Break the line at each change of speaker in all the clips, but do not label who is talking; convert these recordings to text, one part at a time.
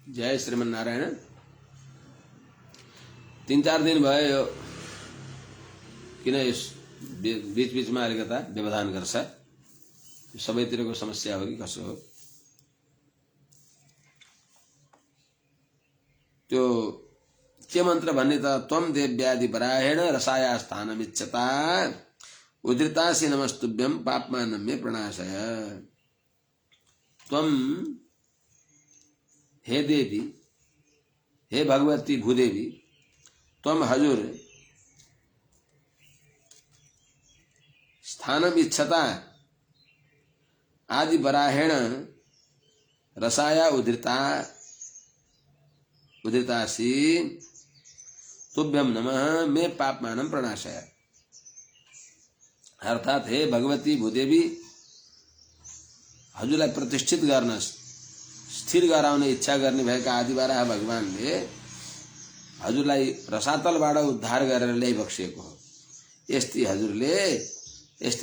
जय श्रीमन नारायण। 3-4 दिन भयो किन यस बीच बीचमा अलिकता व्यवधान गर्छ, सबैतिरको समस्या हो कि कसो हो। त्यो के मन्त्र भन्ने त त्वम देव्यादि परायण रसाया स्थानमिच्छता उद्धृतासि नमस्तुभ्यं पापमानं मे प्रणाशय। त्वम हे देवी, हे भगवती भूदेवी, त्वम हजुर स्थानम इच्छता आदि बराहेण रसाया उद्धृतासि तुभ्यम नमः मे पापमानं प्रणाशय। अर्थात हे भगवती भूदेवी, हजुरलाई प्रतिष्ठित गर्न स्थिर गराउने इच्छा गर्ने भएका आदिबारा भगवानले हजुरलाई रसातलबाट उद्धार गरेर ल्याइबक्सिएको हो। यस्तै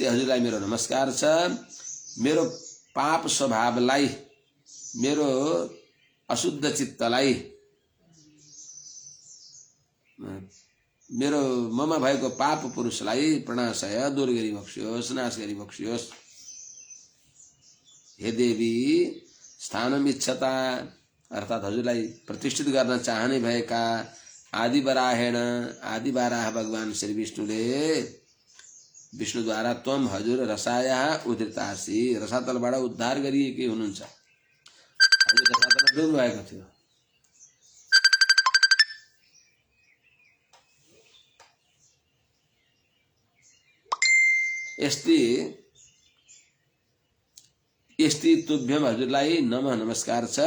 हजुरलाई मेरो नमस्कार छ। मेरो पाप स्वभावलाई, मेरो अशुद्ध चित्तलाई, मेरो ममा भएको पाप पुरुषलाई प्रणाशय दूर गरी बक्सियोस्, नाश गरी बक्सियोस्। हे देवी, स्थानम इच्छता अर्थात हजुरलाई प्रतिष्ठित गर्न चाहने भएका आदिवराह भगवान श्री विष्णुद्वारा त्वम हजुर रसाया उद्धृतासि रसातलबाट उद्धार गरिएकै हुनुहुन्छ। हजुर रसातल डुब्नु भएको थियो। यस्ति तुभ्यम हजुरलाई नमः नमस्कार छ।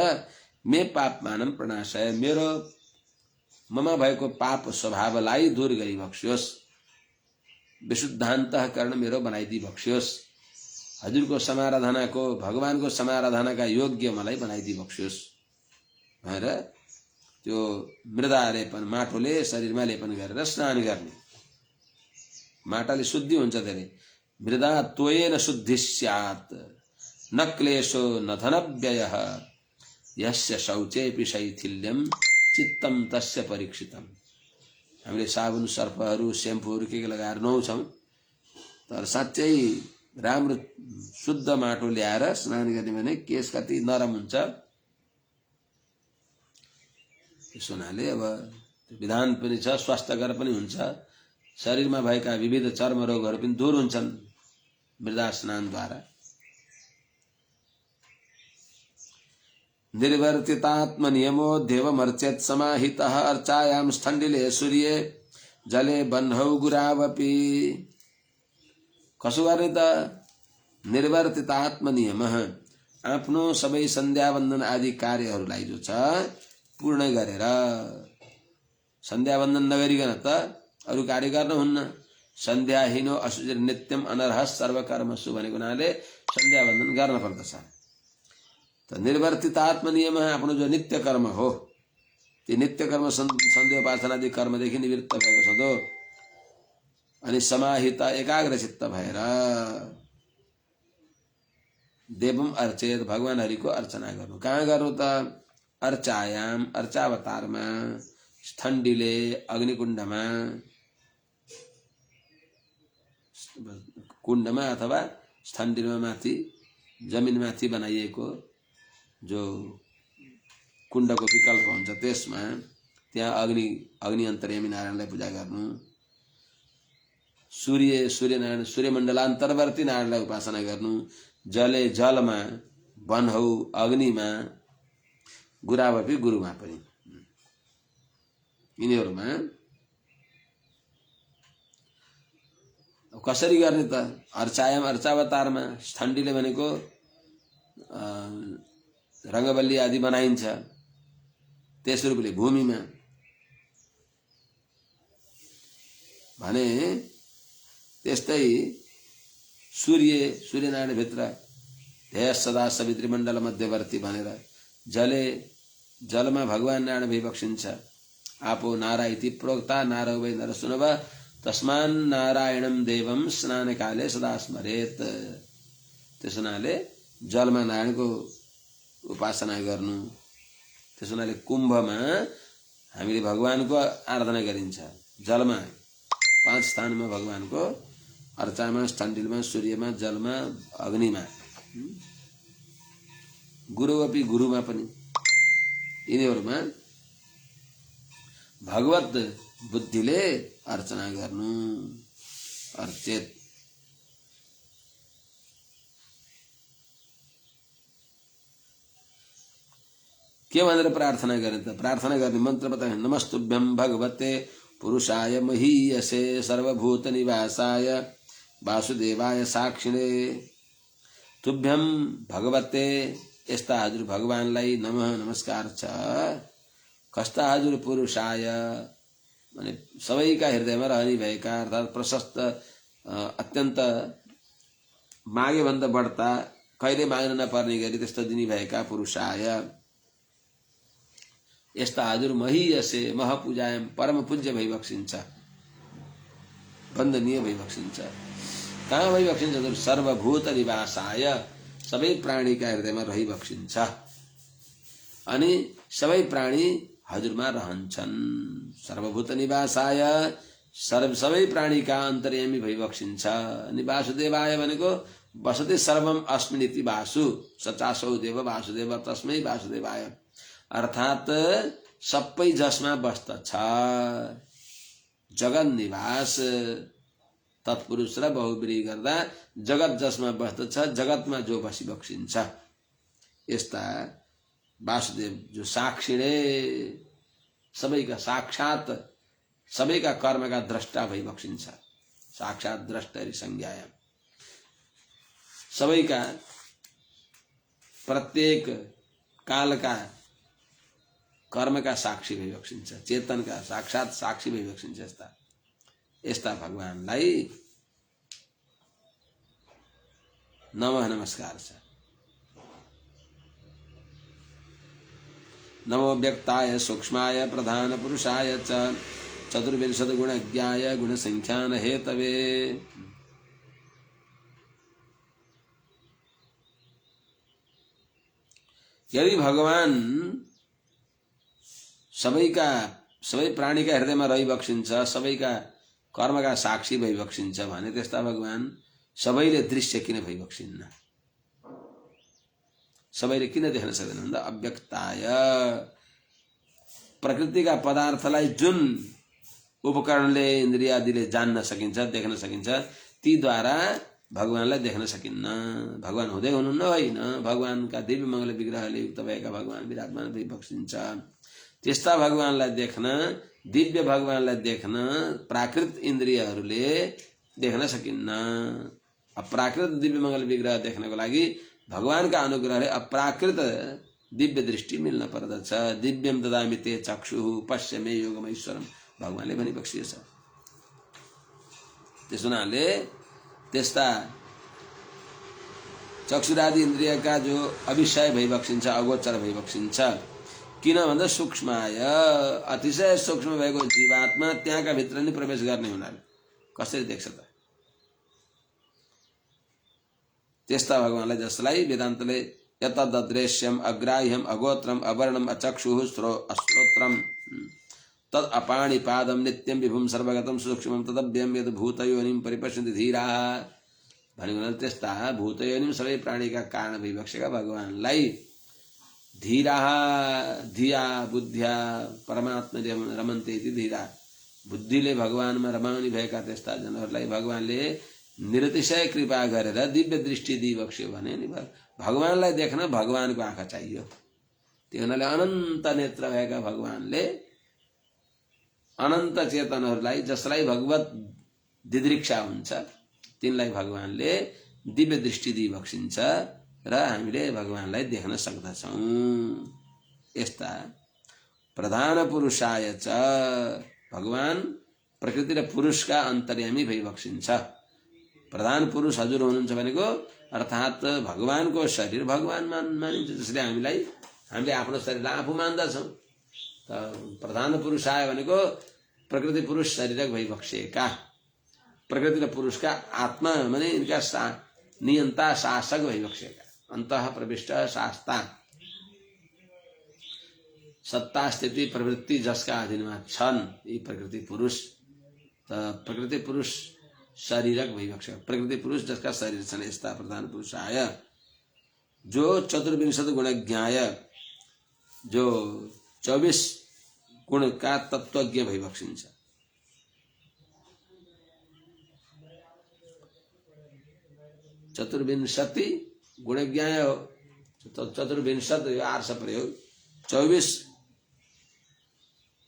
मे पापमानं प्रणाशय, मेरो ममा भएको पाप स्वभावलाई दूर गरी बक्सियोस्, विशुद्धान्तःकरण मेरो बनाइदिई बक्सियोस्। हजुरको समाराधनाको, भगवानको समाराधनाका योग्य मलाई बनाइदिई बक्सियोस् भनेर त्यो मृदा लेपन, माटोले शरीरमा लेपन गरेर स्नान गर्ने। माटाले शुद्धि हुन्छ धेरै। मृदा त्वयेन शुद्धि स्यात् न क्लेशो न धनव्ययः यस्य शौचेपि शैथिल्यम चित्तम तस्य परीक्षितम। हामीले साबुन, सर्फहरू, सेम्पूहरू के लगाएर नुहाउँछौँ, तर साँच्चै राम्रो शुद्ध माटो ल्याएर स्नान गर्ने भने केश कति नरम हुन्छ। त्यसो हुनाले अब विधान पनि छ, स्वास्थ्यकर पनि हुन्छ। शरीरमा भएका विविध चर्म रोगहरू पनि दूर हुन्छन् मृदा स्नानद्वारा। निर्वर्तितात्म नियमो देवमर्चेत् समाहितः अर्चायां स्थण्डिले सूर्ये जले बन्धौ गुरावपि। कसो गर्ने त? निर्वर्तितात्म नियम, आफ्नो सबै सन्ध्यावन्दन आदि कार्यहरूलाई जो छ पूर्ण गरेर, सन्ध्यावन्दन नगरिकन त अरू कार्य गर्न हुन्न। सन्ध्याहीनो असुचिर नित्यम अनर्ह सर्वकर्मसु भनेको हुनाले सन्ध्यावन्दन गर्न पर्दछ। त निर्वर्तित आत्म नियम आफ्नो जो नित्य कर्म हो, ती नित्य कर्म सन्ध्योपासनादि कर्मदेखि निवृत्त भएको छँदो अनि समाहित एकाग्र चित्त भएर देवम अर्चेत भगवान हरिको अर्चना गर्नु। कहाँ गर्नु त? अर्चायाम अर्चावतारमा, स्थण्डिले अग्निकुण्डमा, कुण्डमा अथवा स्थण्डिलमा माथि जमिन माथि बनाइएको जो कुण्डको विकल्प हुन्छ त्यसमा त्यहाँ अग्नि अन्तर्यामी नारायणलाई पूजा गर्नु। सूर्यनारायण सूर्यमण्डलान्तर्वर्ती नारायणलाई उपासना गर्नु। जले जलमा, वनहौ अग्निमा, गुरावपि गुरुमा पनि, यिनीहरूमा कसरी गर्ने त? अर्चायाम अर्चावतारमा, स्थण्डिले भनेको रङ्गवल्ली आदि बनाइन्छ त्यस रूपले भूमिमा भने त्यस्तै सूर्यनारायण भित्र ध्येय सदा सवित्री मण्डल मध्यवर्ती भनेर जलमा भगवान नारायण भइबक्सिन्छ। आपो नारा इति प्रोक्ता नारो वै नरसुनव तस्मान् नारायणं देवं स्नान काले सदा स्मरेत। त्यसो हुनाले जलमा नारायणको उपासना गर्नु। त्यसो हुनाले कुम्भमा हामीले भगवानको आराधना गरिन्छ। जलमा 5 स्थानमा भगवानको अर्चामा, स्टण्डिलमा, सूर्यमा, जलमा, अग्निमा, गुरुवपि गुरुमा पनि यिनीहरूमा भगवत बुद्धिले अर्चना गर्नु। अर्चेत के भनेर प्रार्थना गर्ने त? प्रार्थना गर्ने मन्त्र बताए नमस्तुभ्यं भगवते पुरुषाय महीयसे सर्वभूत निवासाय वासुदेवाय साक्षिणे। तुभ्यं भगवते, यस्ता हजुर भगवानलाई नमः नमस्कार छ। कस्ता हजुर पुरुषाय माने सबैका हृदयमा रहने भएका, अर्थात् प्रशस्त अत्यन्त मागे भन्दा बढ्ता कहिले माग्न नपर्ने गरी त्यस्तो दिने भएका पुरुषाय, यस्ता हजुर महीयसे महपूजायम परम पूज्य भइबक्सिन्छ, वन्दनीय भइबक्सिन्छ। कहाँ भइबक्सिन्छ हजुर? सर्वभूत निवासाय, सबै प्राणीका हृदयमा रहिबक्सिन्छ अनि सबै प्राणी हजुरमा रहन्छन्। सर्वभूत निवासाय, सबै प्राणीका अन्तर्यामी भइबक्सिन्छ। अनि वासुदेवाय भनेको वसति सर्वम अस्मिनिति वासु सचासौ देव वासुदेव तस्मै वासुदेवाय, अर्थात् सबै जसमा बस्दछ। जगत निवास तत्पुरुष र बहुब्री गर्दा जगत जसमा बस्दछ, जगतमा जो बसिबक्सिन्छ, यस्ता वासुदेव जो साक्षिणे, सबैका साक्षात, सबैका कर्मका द्रष्टा भइबक्सिन्छ। साक्षात द्रष्टरी संज्ञाय, सबैका प्रत्येक कालका कर्मका साक्षी भइबक्सिन्छ, चेतनका साक्षात साक्षी भइबक्सिन्छ। यस्ता भगवानलाई नमः नमस्कार छ। नमो व्यक्ताय सूक्ष्माय प्रधान पुरुषाय च चतुर्विंशति गुणज्ञाय गुणसंख्यान हेतवे। यदि भगवान सबै प्राणीका हृदयमा रहिबक्सिन्छ, सबैका कर्मका साक्षी भइबक्सिन्छ भने त्यस्ता भगवान सबैले दृश्य किन भइबक्सिन्न? सबैले किन देख्न सक्दैन भन्दा अव्यक्ताय, प्रकृतिका पदार्थलाई जुन उपकरणले इन्द्रिय आदिले जान्न सकिन्छ, देख्न सकिन्छ, तीद्वारा भगवानलाई देख्न सकिन्न। भगवान हुँदै हुनुहुन्न होइन, भगवानका दिव्य मङ्गल विग्रहले युक्त भएका भगवान विराजमान भइबक्सिन्छ। त्यस्ता भगवानलाई देख्न, दिव्य भगवानलाई देख्न प्राकृत इन्द्रियहरूले देख्न सकिन्न। अप्राकृत दिव्य मङ्गल विग्रह देख्नको लागि भगवानका अनुग्रहले अप्राकृत दिव्य दृष्टि मिल्न पर्दछ। दिव्यम ददामि ते चक्षुः पश्य मे योगमैश्वरम, भगवानले भनिबक्सिएको छ। त्यस हुनाले त्यस्ता चक्षुरादि इन्द्रियका जो अविषय भइबक्सिन्छ, अगोचर भइबक्सिन्छ, किन भन्दा सूक्ष्माय, अतिशय सूक्ष्म भएको जीवात्मा त्यहाँका भित्र नै प्रवेश गर्ने हुनाले कसरी देख्छ त? त्यस्ता भगवानलाई जसलाई वेदान्तले यतदृश्यम अग्राह्यम अगोत्रम अवर्णम अचक्षुः अश्रोत्रम तद अपाणिपादम नित्यम विभुम सर्वगतम सूक्ष्मम तदव्यम यद भूतयोनिम परिपश्यन्ति धीराः भनेको त्यस्ता भूतयोनिम सबै प्राणीका कारण भइबक्सेका भगवानलाई धीराः, धिया बुद्ध्या परमात्माले रमन्ते इति धीरा, बुद्धिले भगवानमा रमाउने भएका त्यस्ता जनहरूलाई भगवानले निरतिशय कृपा गरेर दिव्य दृष्टि दिइबक्स्यो भने नि भगवानलाई देख्न भगवानको आँखा चाहियो। त्यो हुनाले अनन्त नेत्र भएका भगवानले अनन्त चेतनहरूलाई, जसलाई भगवत दिदृक्षा हुन्छ, तिनलाई भगवानले दिव्य दृष्टि दिइबक्सिन्छ र हामीले भगवानलाई देख्न सक्दछौँ। यस्ता प्रधान पुरुषाय च, भगवान प्रकृति र पुरुषका अन्तर्यामी भइबक्सिन्छ। प्रधान पुरुष हजुर हुनुहुन्छ भनेको अर्थात् भगवानको शरीर भगवान मानिन्छ, जसले हामीले आफ्नो शरीरलाई आफू मान्दछौँ। प्रधान पुरुष आयो भनेको प्रकृति पुरुष शरीरक भइबक्सेका, प्रकृति र पुरुषका आत्मा माने यिनका नियन्ता शासक भइबक्सेका, अन्तः प्रविष्ट शास्ता। सत्ता स्थिति प्रवृत्ति जसका अधीनमा छन् यी प्रकृति पुरुष। त प्रकृति पुरुष शरीरक भइबक्ष प्रकृति पुरुष जसका शरीर छन् यस्ता प्रधान पुरुषाय जो चतुर्विंशत गुणज्ञाय जो 24 गुण का तत्वज्ञ भइबक्सिन्छ। चतुर्विंशति गुणज्ञाय चतुर्विंशत आर्ष प्रयोग 24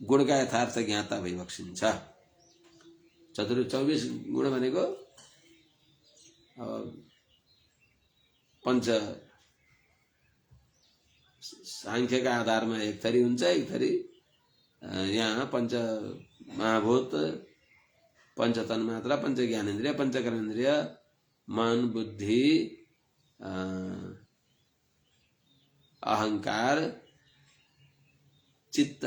गुण का यथार्थ ज्ञाता भइबक्सिन्छ। 24 गुण भनेको पंच सांख्य का आधार में एक थरी हुन्छ, एक थरी यहाँ पंच महाभूत, पंच तन्मात्रा, पंच ज्ञानेन्द्रिय, पंच कर्मेन्द्रिय, मन, बुद्धि, अहंकार, चित्त।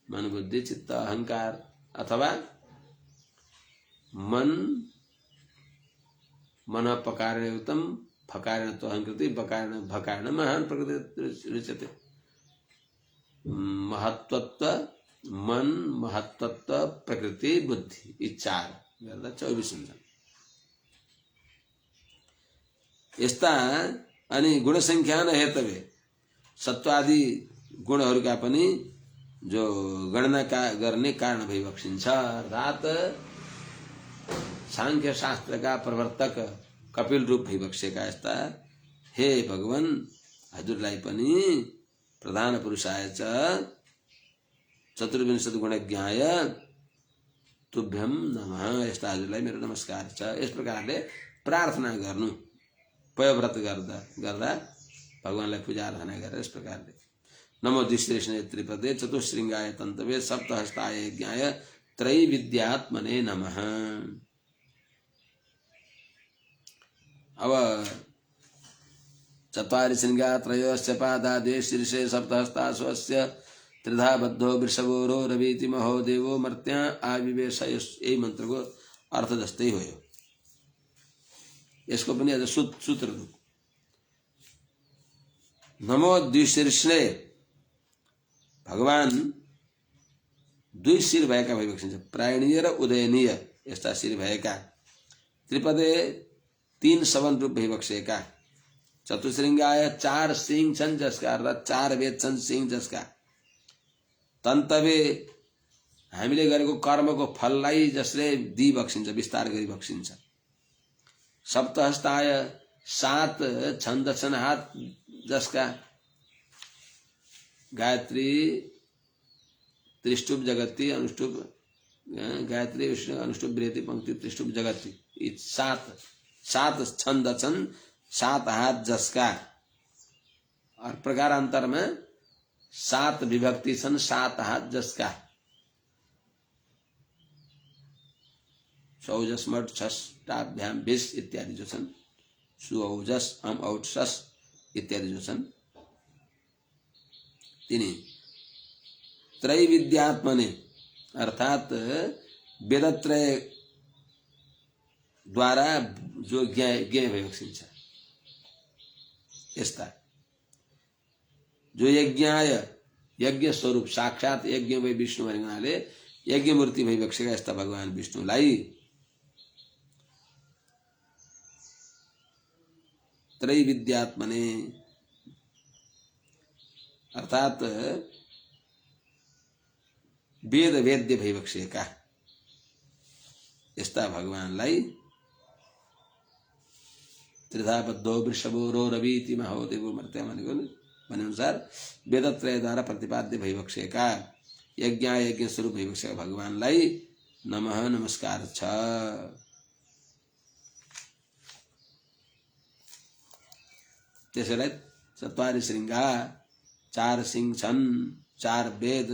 मन, बुद्धि, चित्त, अहंकार अथवा मन मन पकारेण युक्तम फकारेण तो अहंकृति बकारेण भकारेण महान प्रकृति रुच्यते। महत्वत्व मन, महत्वत्व प्रकृति, बुद्धि यी 4 गर्दा 24 हुन्छ। यस्ता अनि गुण संख्यान हेतवे सत्वादि गुणहरूका पनि जो गणना गर्ने कारण भइबक्सिन्छ। अर्थात सांख्य शास्त्र का प्रवर्तक कपिल रूप भइबक्सेका यस्ता हे भगवान हजुरलाई पनि प्रधान पुरुषाय च चतुर्विंशत गुणज्ञाय तुभ्यम नमः यस्ता हजुरलाई मेरो नमस्कार छ। यस प्रकारले प्रार्थना गर्नु पयव्रत गर्दा भगवानलाई पूजा आराधना गरेर यस प्रकारले नमो द्विश्रेष्ठे त्रिपदे चतुश्रृंगाय तन्तवे सप्तहस्ताय यज्ञाय त्रैविद्यात्मने नमः। अब चत्वारि श्रृंगा त्रयोश्च पादादे शीर्षे सप्तहस्ता स्वस्य त्रिधा बद्धो वृषभोरो रवीति महो देवो मर्त्या आविवेश। यही मंत्र को अर्थ जस्तै हो। यसको पनि अझ सूत्र नमो द्विशीर्षे भगवान 2 शिर भएका भइबक्सिन्छ। प्रायणीय र उदयनीय यस्ता शिर भएका, त्रिपदे 3 सवन रूप भइबक्सेका, चतुश्रृंगाय 4 सिंह छन् जसका अर्थ 4 वेद छन् सिंह जसका, तन्तवे हामीले गरेको कर्मको फललाई जसले दिइबक्सिन्छ विस्तार गरिबक्सिन्छ, सप्तहस्ताय 7 छन्द छन् हात जसका, गायत्री त्रिष्टुप जगति अनुष्टुप गायत्री विष्णु अनुष्टुप बृहति पंक्ति त्रिष्टुप जगति 7 छन्द छन् 7 हात जसका। और प्रकारांतर में 7 विभक्ति छन् 7 हात जसका। सौजस मठ छष्टाभ्याम 20 इत्यादि जो छन्, सुऔजस अम औट सस इत्यादि जो छन् तिनी त्रैविद्यात्मने अर्थात वेदत्रय द्वारा जो ज्ञेय भइबक्सिन्छ। यस्ता जो यज्ञाय यज्ञ स्वरूप साक्षात यज्ञ भई विष्णु भनेको हुनाले यज्ञ मूर्ति भइबक्सेका यस्ता भगवान विष्णुलाई त्रैविद्यात्मने अर्थात वेद वेद्य भइबक्सेका यस्ता भगवानलाई त्रिधा बद्धो वृषभोरो रवीति महो देवो मर्त्या भनेको भने अनुसार वेदत्रय द्वारा प्रतिपाद्य भइबक्सेका यज्ञ स्वरूप भइबक्सेका भगवानलाई नमः नमस्कार छ। त्यसैलाई 4 श्रृंगा 4 सिंह छन्, 4 वेद,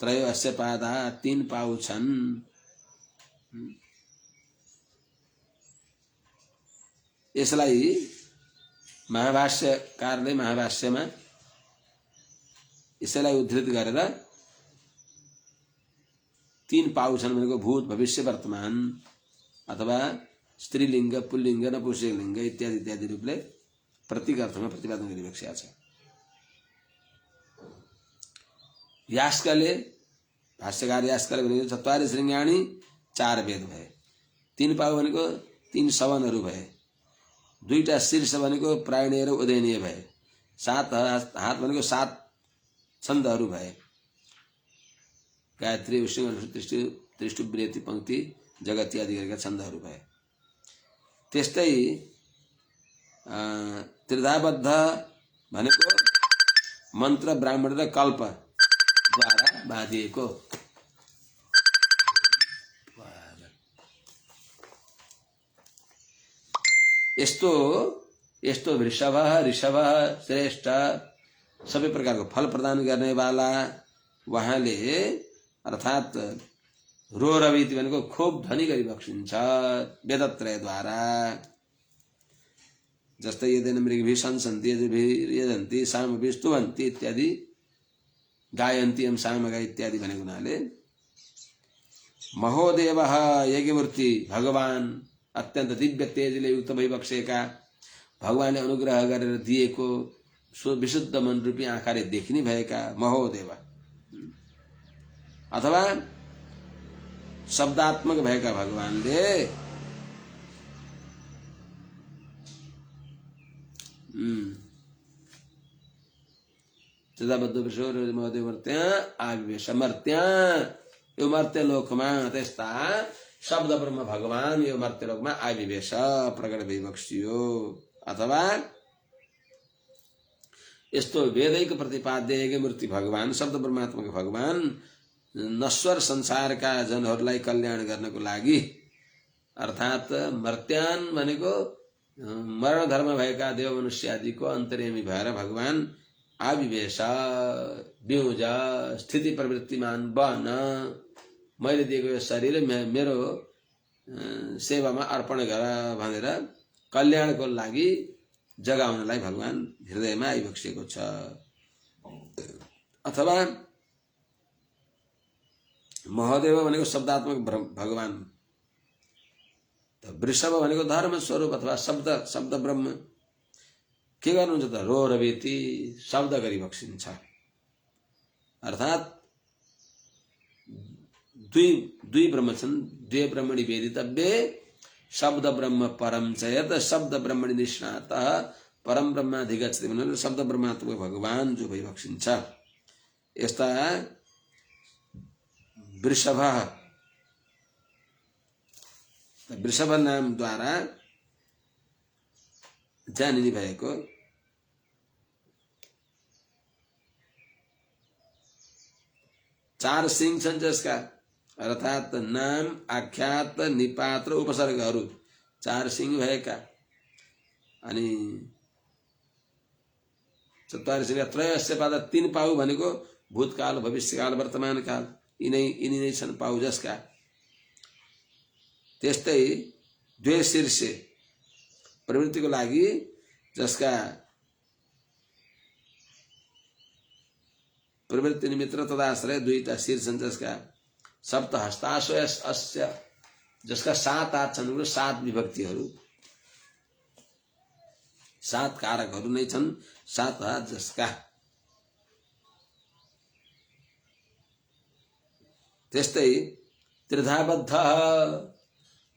त्रयो अस्य पादा 3 पाउ छन्। यसलाई महाभाष्यकारले महाभाष्यमा यसलाई उद्धृत गरेर 3 पाउ छन् भनेको भूत भविष्य वर्तमान अथवा स्त्रीलिंग पुल्लिंग नपुंसकलिंग इत्यादि इत्यादि रूपले प्रतीक अर्थमा प्रतिपादन गरिरहेको छ। यास्कले भाष्यकार यास्कले भनेको चत्वारि श्रृङ्गाणि 4 वेद भए, 3 पाउ भनेको 3 सवनहरू भए, 2टा शीर्ष भनेको प्रायणीय र उदयनीय भए, 7 हात भनेको 7 छन्दहरू भए, गायत्री उष्ण त्रिष्टु वृत्ति पंक्ति जगती आदि गरेका छन्दहरू भए। त्यस्तै त्रिधाबद्ध भनेको मन्त्र ब्राह्मण र कल्प द्वारा बाँधिएको। यस्तो यस्तो वृषभ ऋषभ श्रेष्ठ सबै प्रकारको फल प्रदान गर्ने वाला उहाँले अर्थात रोरवीति भनेको खूब धनी गरी बक्सिन्छ वेदत्रयद्वारा। जस्तै यदेन मृगभिः संसन्ति यजुभिः यजन्ति सामभिः स्तुवन्ति इत्यादि, गायन्ति एवं सामगा इत्यादि भनेको हुनाले महोदेवः यज्ञमूर्ति भगवान अत्यन्त दिव्य तेजले युक्त भइबक्सेका, भगवानले अनुग्रह गरेर दिएको विशुद्ध मन रूपी आँखाले देखिने भएका महोदेव, अथवा शब्दात्मक भएका भगवानले त्रिधाबद्ध विश्व महोदेव मर्त्या आविवेश मर्त्या, यो मर्त्य लोकमा त्यस्ता शब्द ब्रह्म भगवान यो मर्त्य लोकमा आविवेश प्रकट भइबक्सियो। अथवा यस्तो वेदैक प्रतिपाद्य यज्ञमूर्ति भगवान शब्द ब्रह्मात्मक भगवान नश्वर संसारका जनहरूलाई कल्याण गर्नको लागि, अर्थात मर्त्यान भनेको मरण धर्म भएका देव मनुष्य आदिको अन्तर्यामी भएर भगवान आविवेश बिउज स्थिति प्रवृत्तिमान बन, मैले दिएको यो शरीर मेरो सेवामा अर्पण गर भनेर कल्याणको लागि जगाउनलाई भगवान हृदयमा आइबक्सेको छ। अथवा महादेव भनेको शब्दात्मक भगवान, वृषभ भनेको धर्म स्वरूप अथवा शब्द ब्रह्म के गर्नुहुन्छ त रोरवेति शब्द गरी बक्सिन्छ। अर्थात दुई ब्रह्म छन्, द्वे ब्रह्मणि वेदितव्ये शब्द ब्रह्म परम च यत शब्द ब्रह्मणि निष्णातः परम ब्रह्माधिगच्छति भनेर शब्द ब्रह्मात्मक भगवान जो भइबक्सिन्छ। यस्ता वृषभ नाम द्वारा जानिने भएको चार सिंह छन्, जसका अर्थात नाम आख्यात निपात र उपसर्गहरू 4 सिंह भएका, अनि चत्वारि सिंह त्रयस्य पाद 3 पाउ भनेको भूतकाल भविष्यकाल वर्तमान काल यिनी नै छन् पाउ जसका। त्यस्तै 2 शीर्षे प्रवृत्तिको लागि जसका प्रवृत्ति निमित्त तदाश्रय 2टा शीर्ष छन्, जसका सप्त हस्ताशो अस्य जसका 7 हात छन्, 7 विभक्तिहरू 7 कारकहरू नै छन्, 7 हात जसका। त्यस्तै त्रिधाबद्ध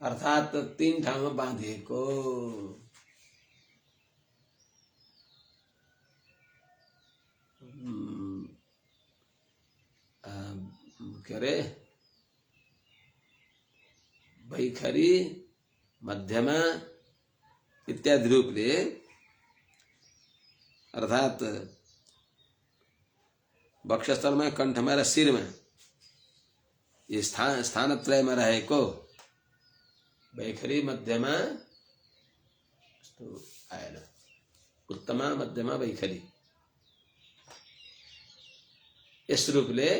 अर्थात 3 ठाउँमा बाँधिएको, के अरे वैखरी मध्यमा इत्यादि रूपले, अर्थात वक्षस्थलमा कण्ठमा र शिरमा यो स्थानत्रयमा रहेको वैखरी मध्यमा आएन, उत्तमा मध्यमा वैखरी, यस रूपले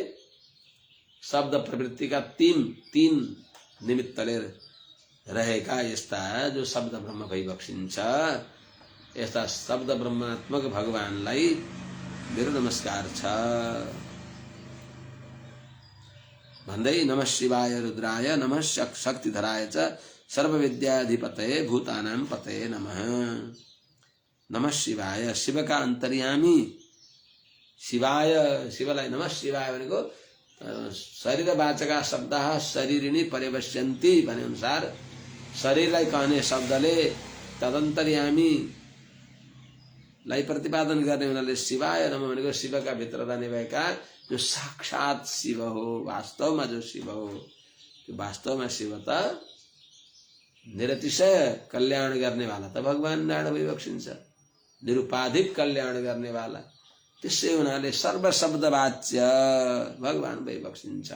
शब्द प्रवृत्तिका 3 निमित्तले रहेका यस्ता जो शब्द ब्रह्म भइबक्सिन्छ, यस्ता शब्द ब्रह्मात्मक भगवानलाई मेरो नमस्कार छ भन्दै नमः शिवाय रुद्राय नमः शक्तिधराय च सर्वविद्याधिपतये भूतानां पतये नमः। नमः शिवाय, शिव का अंतर्यामी शिवाय शिवलाई नमः शिवाय भनेको शरीरवाचका शब्दः शरीरिणी परिवश्यन्ति भने अनुसार शरीरलाई कहने शब्दले तदन्तर्यामीलाई प्रतिपादन गर्ने हुनाले शिवाय नमः भनेको शिवका भित्र रहने भएका जो साक्षात शिव हो, वास्तवमा जो शिव हो, त्यो वास्तवमा शिव त निरतिशय कल्याण गर्ने वाला त भगवान नारायण भइबक्सिन्छ, निरुपाधिक कल्याण गर्ने वाला। त्यसै हुनाले सर्व शब्द वाच्य भगवान भइबक्सिन्छ।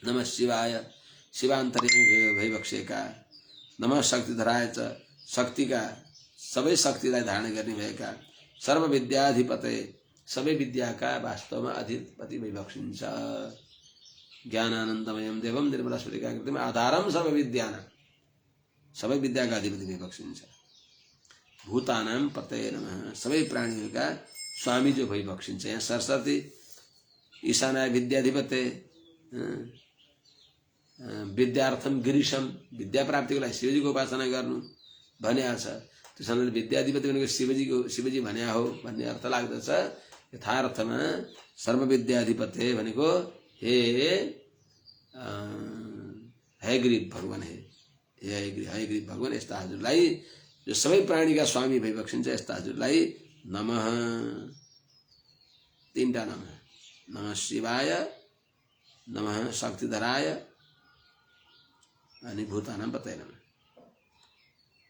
नमः शिवाय शिवान्तर्यामी भइबक्सेका, नमः शक्तिधराय च शक्तिका सबै शक्तिलाई धारण गर्ने भएका, सर्व विद्याधिपते सबै विद्याका वास्तवमा अधिपति भइबक्सिन्छ। ज्ञानानन्दमयम देवम निर्मला स्फटिकाकृतिम आधारम सर्व विद्यानां सबै विद्याका अधिपति भइबक्सिन्छ। भूतानां पतये नमः सबै प्राणीहरूका स्वामी जो भइबक्सिन्छ। यहाँ सरस्वती ईशानाय विद्याधिपते विद्यार्थम गिरीशम विद्या प्राप्तिको लागि शिवजीको उपासना गर्नु भनिएको छ। त्यसैले विद्याधिपति भनेको शिवजी भन्या हो भन्ने अर्थ लाग्दछ। यथार्थमा सर्व विद्याधिपते भनेको हे हयग्रीव भगवान हे हयग्रीव भगवान यस्ता हजुरलाई जो सबै प्राणीका स्वामी भइबक्सिन्छ यस्ता हजुरलाई नमः। तीनटा नमः, नमः शिवाय, नमः शक्तिधराय अनि भूतानां पतये नमः।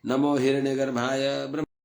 नमो हिरण्यगर्भाय ब्रह्म